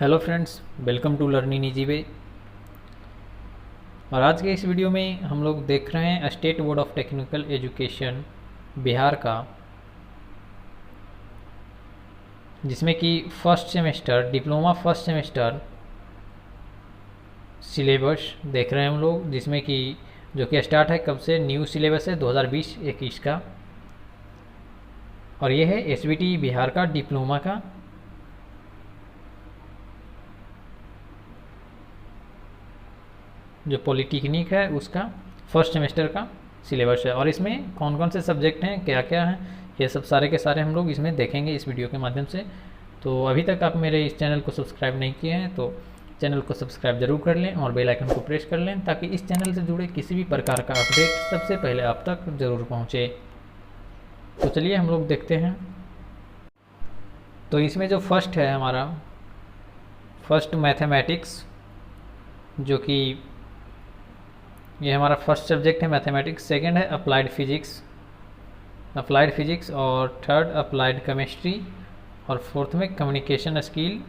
Hello friends, welcome to learning easy way. और आज के इस वीडियो में हम लोग देख रहे हैं state board of technical education Bihar का, जिसमें कि first semester diploma first semester syllabus देख रहे हैं हम लोग, जिसमें कि जो कि स्टार्ट है कब से, न्यू सिलेबस है 2020-21 का। और ये है एसबीटी बिहार का डिप्लोमा का। जो पॉलिटेक्निक है उसका फर्स्ट सेमेस्टर का सिलेबस है। और इसमें कौन कौन से सब्जेक्ट हैं, क्या क्या हैं, ये सब सारे के सारे हम लोग इसमें देखेंगे इस वीडियो के माध्यम से। तो अभी तक आप मेरे इस चैनल को सब्सक्राइब नहीं किए हैं तो चैनल को सब्सक्राइब जरूर कर लें और बेल आइकन को प्रेस कर लें, ताकि इस चैनल से जुड़े किसी भी प्रकार का अपडेट सबसे पहले आप तक ज़रूर पहुँचे। तो चलिए हम लोग देखते हैं। तो इसमें जो फर्स्ट है हमारा, फर्स्ट मैथमेटिक्स, जो कि ये हमारा फर्स्ट सब्जेक्ट है मैथमेटिक्स। सेकंड है अप्लाइड फिजिक्स और थर्ड अप्लाइड केमिस्ट्री और फोर्थ में कम्युनिकेशन स्किल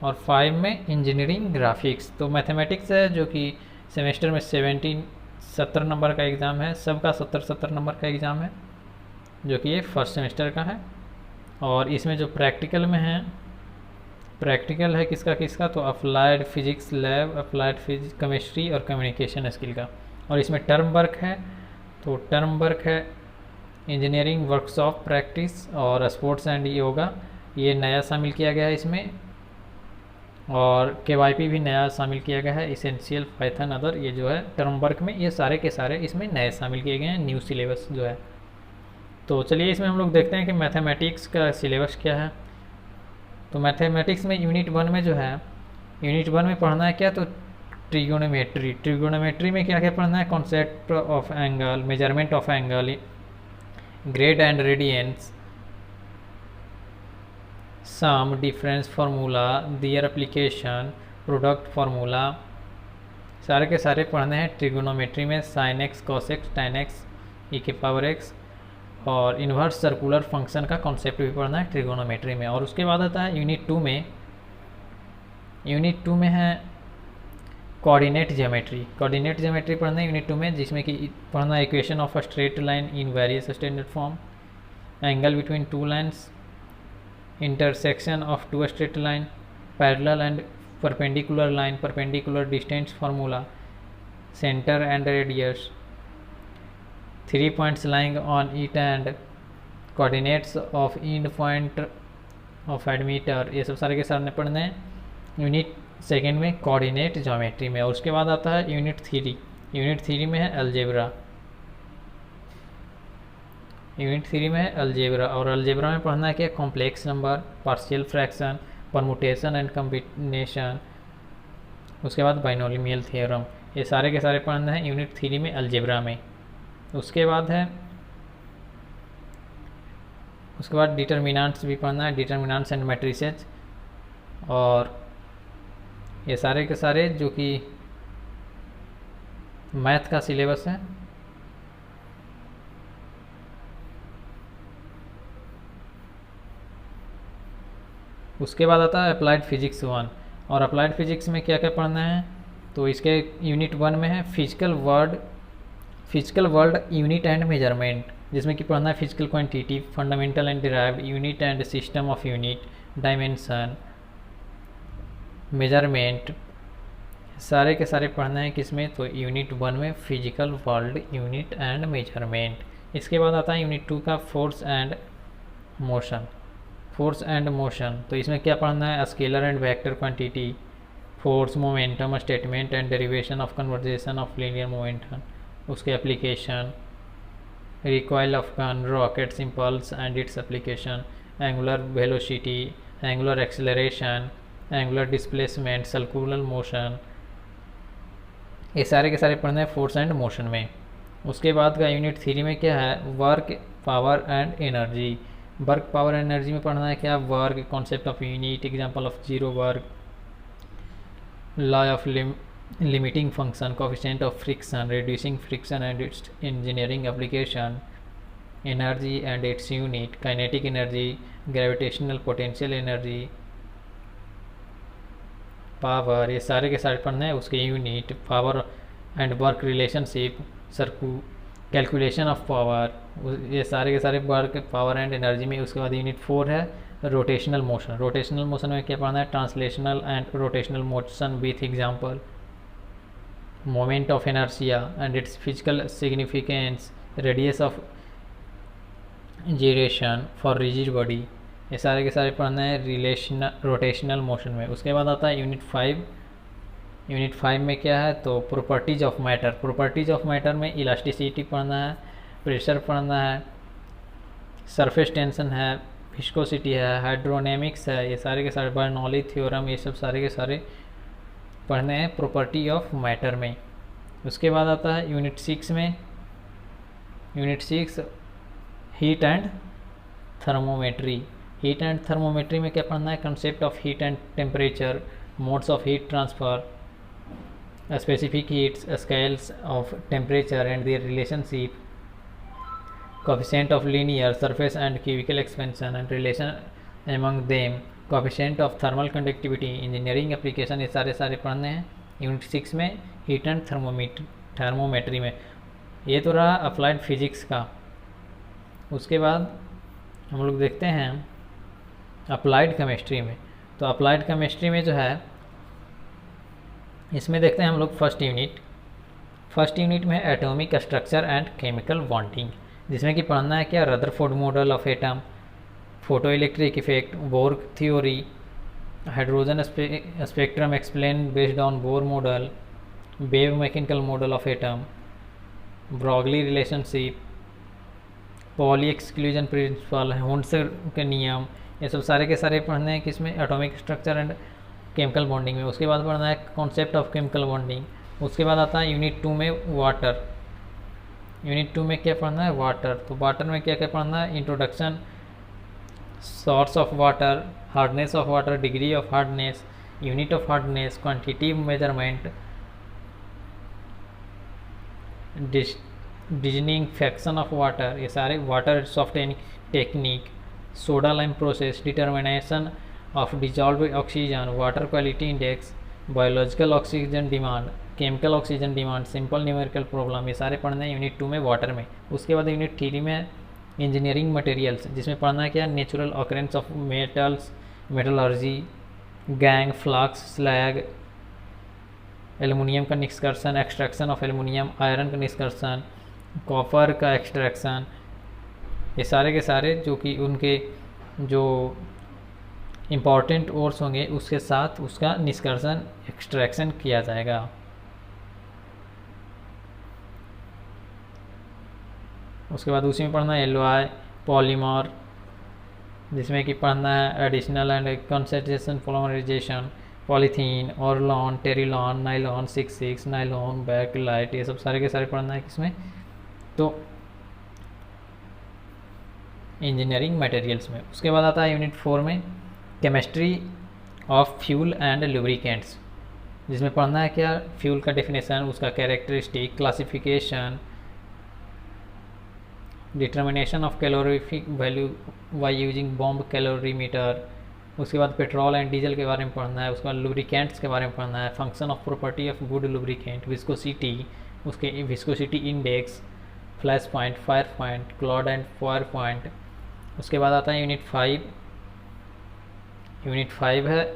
और 5 में इंजीनियरिंग ग्राफिक्स। तो मैथमेटिक्स है जो कि सेमेस्टर में 70 नंबर का एग्ज़ाम है, सबका 70 नंबर का एग्ज़ाम है, जो कि ये फर्स्ट सेमेस्टर का है। और इसमें जो प्रैक्टिकल में है, प्रैक्टिकल है किसका तो applied physics lab, applied physics chemistry और कम्युनिकेशन स्किल का। और इसमें टर्म वर्क है, तो टर्म वर्क है इंजीनियरिंग वर्कशॉप प्रैक्टिस और स्पोर्ट्स एंड योगा, ये नया शामिल किया गया है इसमें। और केवाईपी भी नया शामिल किया गया है, इसेंशियल पाइथन अदर, ये जो है टर्म वर्क में ये सारे के सारे इसमें नए शामिल किए गए हैं, न्यू सिलेबस जो है। तो चलिए इसमें हम लोग देखते हैं कि मैथमेटिक्स का सिलेबस क्या है। तो मैथमेटिक्स में यूनिट 1 में जो है, यूनिट 1 में पढ़ना है क्या, तो ट्रिगोनोमेट्री में क्या क्या पढ़ना है, concept of angle, measurement of angle, grade and radians, sum, difference formula, their application, product formula, सारे के सारे पढ़ने हैं ट्रिगोनोमेट्री में। Sine x, cos x, tan x, e के पावर एक्स और इन्वर्स सर्कुलर फंक्शन का कॉन्सेप्ट भी पढ़ना है ट्रिगोनोमेट्री में। और उसके बाद आता है यूनिट 2 में, यूनिट 2 में है कोऑर्डिनेट ज्योमेट्री पढ़ना है यूनिट 2 में, जिसमें कि पढ़ना है equation of a straight line in various standard form, angle between two lines, intersection of two straight line, parallel and perpendicular line, perpendicular distance formula, centre and radius, 3 points lying on it and coordinates of end point of admitter, ये सब सारे के सामने पढ़ने हैं unit 2 में coordinate geometry में। और उसके बाद आता है यूनिट 3 में है अलजेब्रा, यूनिट 3 में है अलजेब्रा। और अलजेब्रा में पढ़ना है क्या, complex number, partial fraction, permutation and combination, उसके बाद बाइनोमियल थ्योरम, ये सारे के सारे पढ़ना है यूनिट 3 में अलजेब्रा में। उसके बाद डिटर्मिनेंट्स भी पढ़ना है, डिटर्मिनेंट्स एंड मैट्रिसेस, और ये सारे के सारे जो कि मैथ का सिलेबस है। उसके बाद आता है अप्लाइड फिजिक्स 1, और अप्लाइड फिजिक्स में क्या क्या पढ़ना है, तो इसके यूनिट 1 में है physical world unit and measurement, जिसमें कि पढ़ना है physical quantity, fundamental and derived unit and system of unit, dimension, measurement, सारे के सारे पढ़ना है किसमें, तो यूनिट 1 में physical world unit and measurement. इसके बाद आता है यूनिट 2 का फोर्स एंड मोशन, तो इसमें क्या पढ़ना है, scalar and vector quantity, force, momentum, statement and derivation of conservation of linear momentum, उसके application, recoil of gun, rockets, impulse and its application, angular velocity, angular acceleration, angular displacement, circular motion, ये सारे के सारे पढ़ने हैं force and motion में। उसके बाद का यूनिट 3 में क्या है, work, power and energy. Work, power, energy में पढ़ना है क्या, work, concept of unit, example of zero work, law of limiting function, coefficient of friction, reducing friction and its engineering application, energy and its unit, kinetic energy, gravitational potential energy, power, ये सारे के सारे पढ़ने हैं। उसके unit, power and work relationship, सर्कू, calculation of power, ये सारे के सारे वर्क, पावर एंड एनर्जी में। उसके बाद यूनिट 4 है रोटेशनल मोशन। रोटेशनल मोशन में क्या पढ़ना है? Translational and rotational motion with example, moment of inertia and its physical significance, radius of gyration for rigid body, ये सारे के सारे पढ़ना है रिलेशनल रोटेशनल मोशन में। उसके बाद आता है यूनिट 5। यूनिट 5 में क्या है? तो properties of matter. Properties of matter में इलास्टिसिटी पढ़ना है, प्रेशर पढ़ना है, सरफेस टेंशन है, विस्कोसिटी है, हाइड्रोडायनेमिक्स है, ये सारे के सारे बर्नौली थ्योरम, ये सब सारे के सारे पढ़ने हैं प्रॉपर्टी ऑफ मैटर में। उसके बाद आता है यूनिट 6 में, unit 6 heat and thermometry. Heat and thermometry में क्या पढ़ना है? Concept of heat and temperature, modes of heat transfer, specific heats, scales of temperature and their relationship, coefficient of linear surface and cubical expansion and relation among them, coefficient of thermal conductivity, engineering application, ये सारे पढ़ने हैं unit 6 में heat and thermometry में। ये तो रहा applied physics का। उसके बाद हम लोग देखते हैं अप्लाइड केमिस्ट्री में। तो अप्लाइड केमिस्ट्री में जो है इसमें देखते हैं हम लोग फर्स्ट यूनिट में atomic structure and chemical bonding, जिसमें कि पढ़ना है क्या? Rutherford model of atom, photo electric effect, bore theory, hydrogen spectrum explain based on Bohr model, wave mechanical model of atom, Broglie relationship, poly exclusion principle, Hund's के नियम, ये सब सारे के सारे पढ़ने हैं किसमें? Atomic structure and chemical bonding में। उसके बाद पढ़ना है कॉन्सेप्ट ऑफ केमिकल बॉन्डिंग। उसके बाद आता है यूनिट 2 में वाटर। यूनिट 2 में क्या पढ़ना है? वाटर। तो वाटर में क्या क्या पढ़ना है? Introduction, source of water, hardness of water, degree of hardness, unit of hardness, quantity measurement, designing fraction of water, ये सारे water softening technique, soda lime process, determination of dissolve oxygen, water quality index, biological oxygen demand, chemical oxygen demand, simple numerical problem, ये सारे पढ़ने हैं unit 2 में water में। उसके बाद यूनिट 3 में इंजीनियरिंग मटेरियल्स, जिसमें पढ़ना है क्या? Natural occurrence of metals, metallurgy, gang, flux, slag, aluminium का निष्कर्षण, एक्सट्रैक्शन ऑफ एल्युमिनियम, आयरन का निष्कर्षण, कॉपर का एक्सट्रैक्शन, ये सारे के सारे जो कि उनके जो इम्पॉर्टेंट ओर्स होंगे उसके साथ उसका निष्कर्षण एक्सट्रैक्शन किया जाएगा। उसके बाद उसी में पढ़ना है एलॉय, पॉलीमर, जिसमें कि पढ़ना है additional and concentration polymerisation, polythene, orlon, terylene, nylon, 6,6, nylon, bakelite, ये सब सारे के सारे पढ़ना है किसमें? तो इंजीनियरिंग मटेरियल्स में। उसके बाद आता है यूनिट 4 में chemistry of fuel and lubricants, जिसमें पढ़ना है क्या? फ्यूल का डेफिनेशन, उसका characteristic, classification, determination of calorific value by using bomb calorimeter. उसके बाद पेट्रोल एंड डीजल के बारे में पढ़ना है। उसके बाद लुब्रिकेंट्स के बारे में पढ़ना है, function of property of good lubricant, viscosity, उसके viscosity index, flash point, fire point, cloud and fire point. उसके बाद आता है यूनिट 5। यूनिट 5 है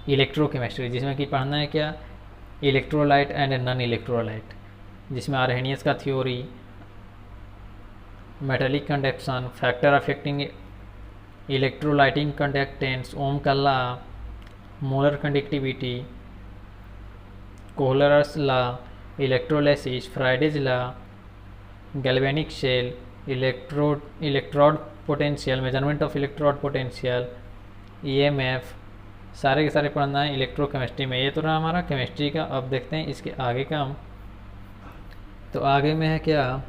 इलेक्ट्रोकेमिस्ट्री, जिसमें कि पढ़ना है क्या? इलेक्ट्रोलाइट एंड नॉन इलेक्ट्रोलाइट, जिसमें आर्हेनियस का theory, metallic conduction, factor affecting electrolytic conductance, Ohm का law, molar conductivity, Kohlrausch law, electrolysis, Faraday's law, galvanic cell, electrode potential, measurement of electrode potential, EMF, सारे के सारे पढ़ना है इलेक्ट्रोकेमिस्ट्री में। ये तो रहा हमारा केमिस्ट्री का। अब देखते हैं इसके आगे का। तो आगे में है क्या?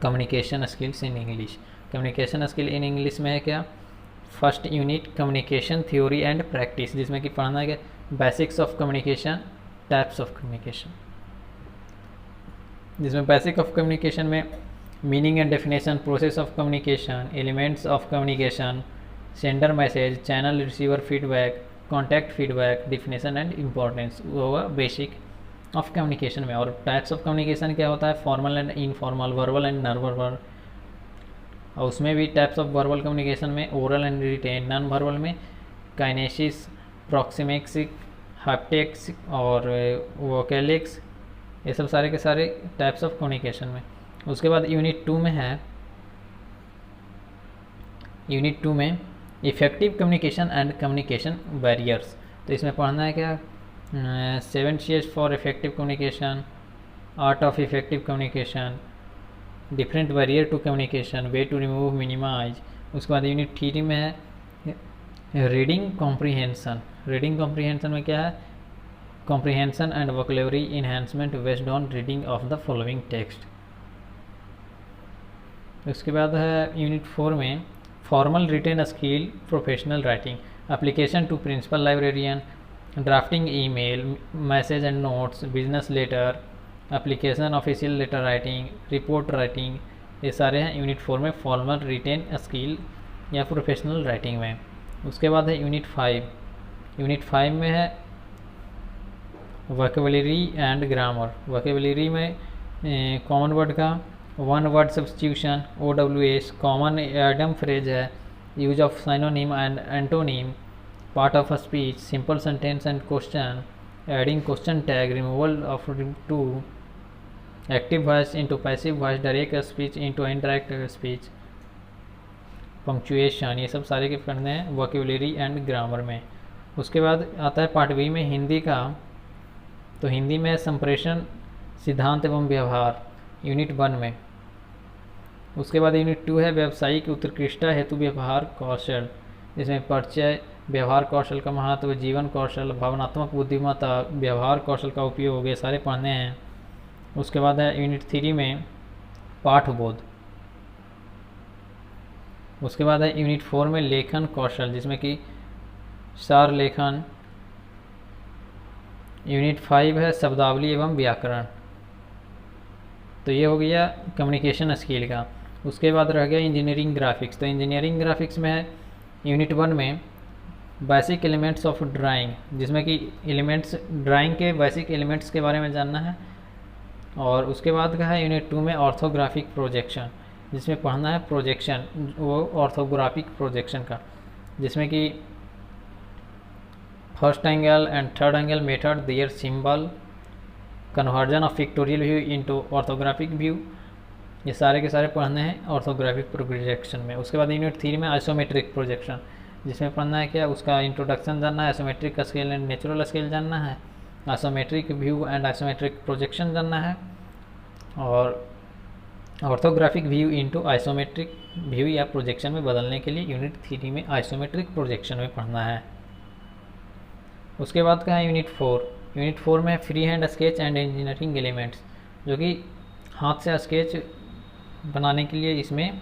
Communication skills in English. Communication skill in English में है क्या? First unit communication theory and practice, जिसमें कि पढ़ना है क्या? Basics of communication, types of communication, जिसमें बेसिक ऑफ कम्युनिकेशन में meaning and definition, process of communication, elements of communication, sender message, channel, receiver feedback, contact, feedback, definition and importance, वो होगा basic of communication में। और types of communication क्या होता है, formal and informal, verbal and non verbal. और उसमें भी टाइप्स ऑफ वर्बल कम्युनिकेशन में oral and written, non verbal में काइनेसिस, प्रॉक्सिमिक्स, हैप्टिक्स और वोकैलिक्स, ये सब सारे के सारे टाइप्स ऑफ कम्युनिकेशन में। उसके बाद यूनिट 2 में है, यूनिट 2 में effective communication and communication barriers. तो इसमें पढ़ना है क्या, 7 C's for effective communication, art of effective communication, different barrier to communication, way to remove minimise. उसके बाद यूनिट 3 में है रीडिंग कॉम्प्रीहेंशन। रीडिंग कॉम्प्रीहेंशन में क्या है, comprehension and vocabulary enhancement based on reading of the following text. उसके बाद है यूनिट 4 में formal written skill, professional writing, application to principal librarian, drafting email, message and notes, business letter, application official letter writing, report writing, ये सारे हैं unit 4 में formal written skill या professional writing में। उसके बाद है यूनिट 5। यूनिट 5 में है वोकैबुलरी एंड ग्रामर। वोकैबुलरी में कॉमन वर्ड का one word substitution, OWS, common idiom phrase है, use of synonym and antonym, part of a speech, simple sentence and question, adding question tag, removal of too, active voice into passive voice, direct speech into indirect speech, punctuation, ये सब सारे के पढ़ने हैं vocabulary and grammar में। उसके बाद आता है पार्ट बी में हिंदी का। तो हिंदी में संप्रेषण, सिद्धांत एवं व्यवहार, यूनिट 1 में। उसके बाद यूनिट 2 है व्यावसायिक उत्कृष्टता हेतु व्यवहार कौशल, जिसमें परिचय, व्यवहार कौशल का महत्व, जीवन कौशल, भावनात्मक बुद्धिमत्ता, व्यवहार कौशल का उपयोग, ये सारे पढ़ने हैं। उसके बाद है यूनिट 3 में पाठबोध। उसके बाद है यूनिट 4 में लेखन कौशल, जिसमें कि सार लेखन। यूनिट 5 है शब्दावली एवं व्याकरण। तो ये हो गया कम्युनिकेशन स्किल का। उसके बाद रह गया इंजीनियरिंग ग्राफिक्स। तो इंजीनियरिंग ग्राफिक्स में है यूनिट 1 में बेसिक एलिमेंट्स ऑफ ड्राइंग, जिसमें कि एलिमेंट्स, ड्राइंग के बेसिक एलिमेंट्स के बारे में जानना है। और उसके बाद का है यूनिट 2 में ऑर्थोग्राफिक प्रोजेक्शन, जिसमें पढ़ना है प्रोजेक्शन, वो ऑर्थोग्राफिक प्रोजेक्शन का, जिसमें कि first angle and third angle method, their symbol, conversion of pictorial view into orthographic view, ये सारे के सारे पढ़ने हैं ऑर्थोग्राफिक प्रोजेक्शन में। उसके बाद यूनिट 3 में आइसोमेट्रिक प्रोजेक्शन, जिसमें पढ़ना है क्या, उसका इंट्रोडक्शन जानना है, isometric scale and natural scale जानना है, isometric view and isometric projection जानना है, और orthographic view into isometric view या प्रोजेक्शन में बदलने के लिए यूनिट 3 में आइसोमेट्रिक प्रोजेक्शन में पढ़ना है। उसके बाद का है यूनिट 4। यूनिट 4 में free hand sketch and engineering elements, जो कि हाथ से स्केच बनाने के लिए इसमें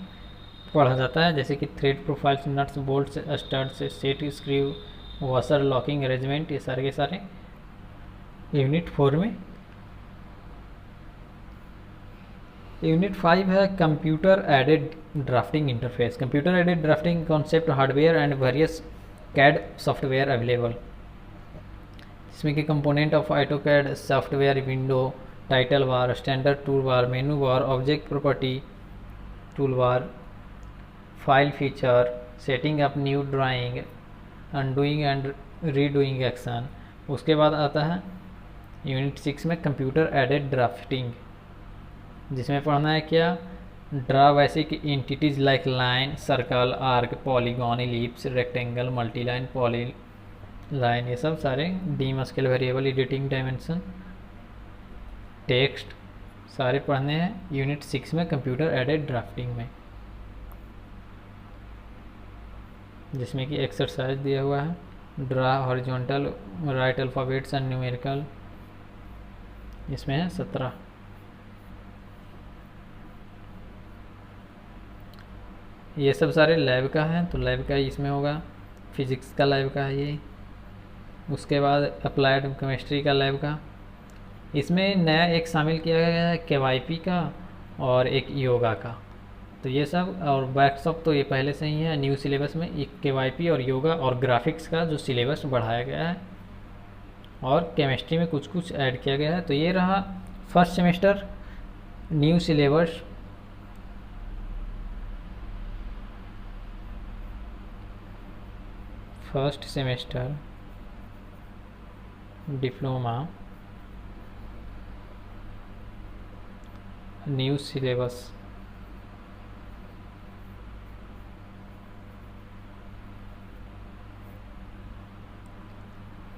पढ़ा जाता है, जैसे कि thread profiles, nuts, bolts, studs, set screw, washer, locking arrangement, ये सारे के सारे यूनिट 4 में। यूनिट 5 है computer aided drafting interface. Computer aided drafting concept, hardware and various CAD software available, इसमें के component of AutoCAD software, window, title bar, standard tool bar, menu bar, object property tool bar, file feature, setting up new drawing, undoing and redoing action. उसके बाद आता है unit 6 में computer aided drafting, जिसमें पढ़ना है क्या, draw basic entities like line, circle, arc, polygon, ellipse, rectangle, multiline, poly line, ये सब सारे dim scale, variable, editing, dimension, text, सारे पढ़ने हैं यूनिट 6 में कंप्यूटर एडेड ड्राफ्टिंग में, जिसमें कि एक्सरसाइज दिया हुआ है, draw horizontal, right alphabets and numerical, इसमें है 17। ये सब सारे लैब का है, तो लैब का इसमें होगा, फिजिक्स का लैब का है ये। उसके बाद अप्लाइड केमिस्ट्री का लैब का, इसमें नया एक शामिल किया गया है KYP का और एक योगा का। तो ये सब, और वर्कशॉप तो ये पहले से ही है। न्यू सिलेबस में KYP और योगा और ग्राफिक्स का जो सिलेबस बढ़ाया गया है, और केमिस्ट्री में कुछ कुछ ऐड किया गया है। तो ये रहा first semester new syllabus. First semester diploma new syllabus.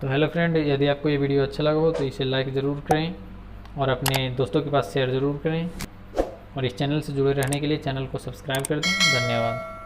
तो हेलो फ्रेंड, यदि आपको ये वीडियो अच्छा लगा हो तो इसे लाइक ज़रूर करें और अपने दोस्तों के पास शेयर ज़रूर करें, और इस चैनल से जुड़े रहने के लिए चैनल को सब्सक्राइब कर दें। धन्यवाद।